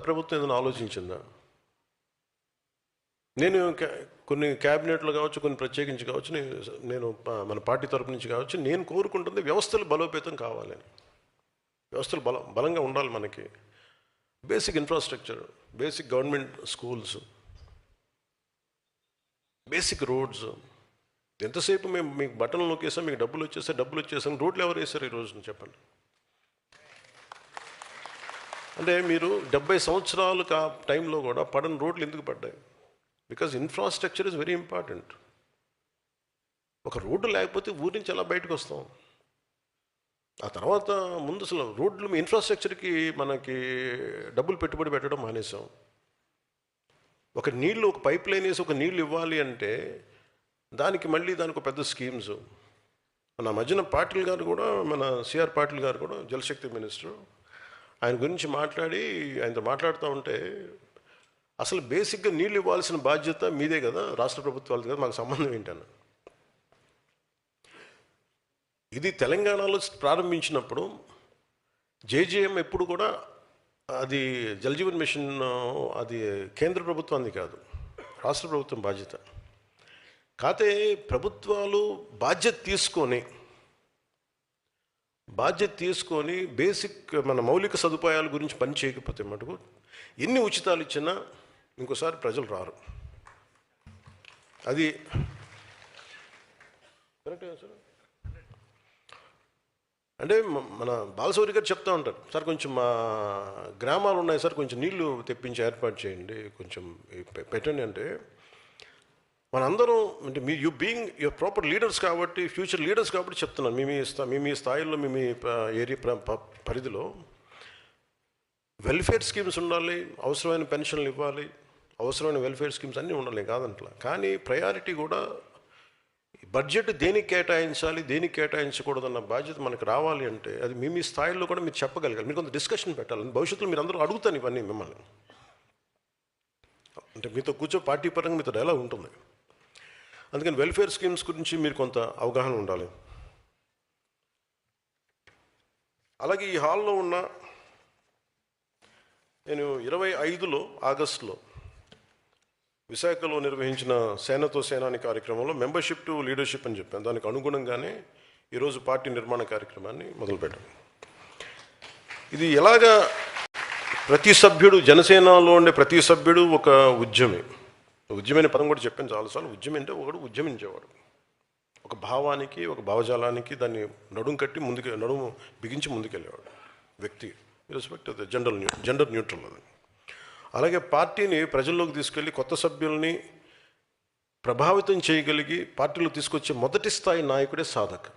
ప్రభుత్వం ఏదైనా ఆలోచించిందా? నేను కొన్ని క్యాబినెట్లు కావచ్చు, కొన్ని ప్రత్యేకించి కావచ్చు, నేను మన పార్టీ తరపు నుంచి కావచ్చు, నేను కోరుకుంటుంది వ్యవస్థలు బలోపేతం కావాలని. వ్యవస్థలు బలంగా ఉండాలి. మనకి basic infrastructure, basic government schools, basic roads. ఎంతసేపు మేము మీకు బటన్లు నొక్కేసాం, మీకు డబ్బులు వచ్చేసాం. రోడ్లు ఎవరు వేశారు ఈ రోజున చెప్పండి? అంటే మీరు 70 సంవత్సరాలు టైంలో కూడా పడని రోడ్లు ఎందుకు పడ్డాయి? Because infrastructure is very important. ఒక రోడ్డు లేకపోతే ఊరి నుంచి ఎలా బయటకు వస్తాం? ఆ తర్వాత ముందు అసలు రోడ్లు ఇన్ఫ్రాస్ట్రక్చర్కి మనకి డబ్బులు పెట్టుబడి పెట్టడం మానేసాం. ఒక పైప్ లైన్ వేసి ఒక నీళ్ళు ఇవ్వాలి అంటే దానికి ఒక పెద్ద స్కీమ్స్. మన మధ్యన పాటిల్ గారు కూడా, మన సిఆర్ పాటిల్ గారు కూడా జలశక్తి మినిస్టర్, ఆయన గురించి ఆయనతో మాట్లాడుతూ ఉంటే అసలు బేసిక్గా నీళ్ళు ఇవ్వాల్సిన బాధ్యత మీదే కదా, రాష్ట్ర ప్రభుత్వాలది కదా, మాకు సంబంధం ఏంటన్న. ఇది తెలంగాణలో ప్రారంభించినప్పుడు జేజేఎం ఎప్పుడు కూడా అది జలజీవన్ మిషన్ అది కేంద్ర ప్రభుత్వాన్ని కాదు, రాష్ట్ర ప్రభుత్వం బాధ్యత. కాకపోతే ప్రభుత్వాలు బాధ్యత తీసుకొని బేసిక్ మన మౌలిక సదుపాయాల గురించి పని చేయకపోతే మటుకు ఎన్ని ఉచితాలు ఇచ్చినా ఇంకోసారి ప్రజలు రారు. అది కరెక్టే సార్. అంటే మన బాలశౌరి గారు చెప్తూ ఉంటారు, సార్ కొంచెం మా గ్రామాలు ఉన్నాయి సార్, కొంచెం నీళ్లు తెప్పించి ఏర్పాటు చేయండి, కొంచెం పెట్టండి. అంటే మనందరం అంటే యువర్ ప్రాపర్ లీడర్స్ కాబట్టి, ఫ్యూచర్ లీడర్స్ కాబట్టి చెప్తున్నాను. మీ స్థాయిలో మీ ఏరియా పరిధిలో వెల్ఫేర్ స్కీమ్స్ ఉండాలి, అవసరమైన పెన్షన్లు ఇవ్వాలి, అవసరమైన వెల్ఫేర్ స్కీమ్స్ అన్నీ ఉండాలి కాదంట్లా. కానీ ప్రయారిటీ కూడా బడ్జెట్ దేనికి కేటాయించాలి, దేనికి కేటాయించకూడదన్న బాధ్యత మనకు రావాలి. అంటే అది మీ స్థాయిలో కూడా మీరు చెప్పగలగాలి. మీరు కొంత డిస్కషన్ పెట్టాలి. భవిష్యత్తులో మీరు అందరూ అడుగుతాను ఇవన్నీ మిమ్మల్ని. అంటే మీతో పార్టీ పరంగా మీతో డైలాగ్ ఉంటుంది. అందుకని వెల్ఫేర్ స్కీమ్స్ గురించి మీరు కొంత అవగాహన ఉండాలి. అలాగే ఈ హాల్లో ఉన్న నేను 25 ఆగస్టులో విశాఖలో నిర్వహించిన సేనతో సేనాని కార్యక్రమంలో మెంబర్షిప్ టు లీడర్షిప్ అని చెప్పాను. దానికి అనుగుణంగానే ఈరోజు పార్టీ నిర్మాణ కార్యక్రమాన్ని మొదలుపెట్టాం. ఇది ఎలాగా ప్రతి సభ్యుడు, జనసేనలో ఉండే ప్రతి సభ్యుడు ఒక ఉద్యమైన పదం కూడా చెప్పాను చాలాసార్లు. ఉద్యమం అంటే ఒకడు ఉద్యమించేవాడు, ఒక భావానికి, ఒక భావజాలానికి దాన్ని నడుము బిగించి ముందుకెళ్ళేవాడు వ్యక్తి, రెస్పెక్ట్ జెండర్ న్యూట్రల్. అది అలాగే పార్టీని ప్రజల్లోకి తీసుకెళ్ళి కొత్త సభ్యుల్ని ప్రభావితం చేయగలిగి పార్టీలో తీసుకొచ్చే మొదటి స్థాయి నాయకుడే సాధక్.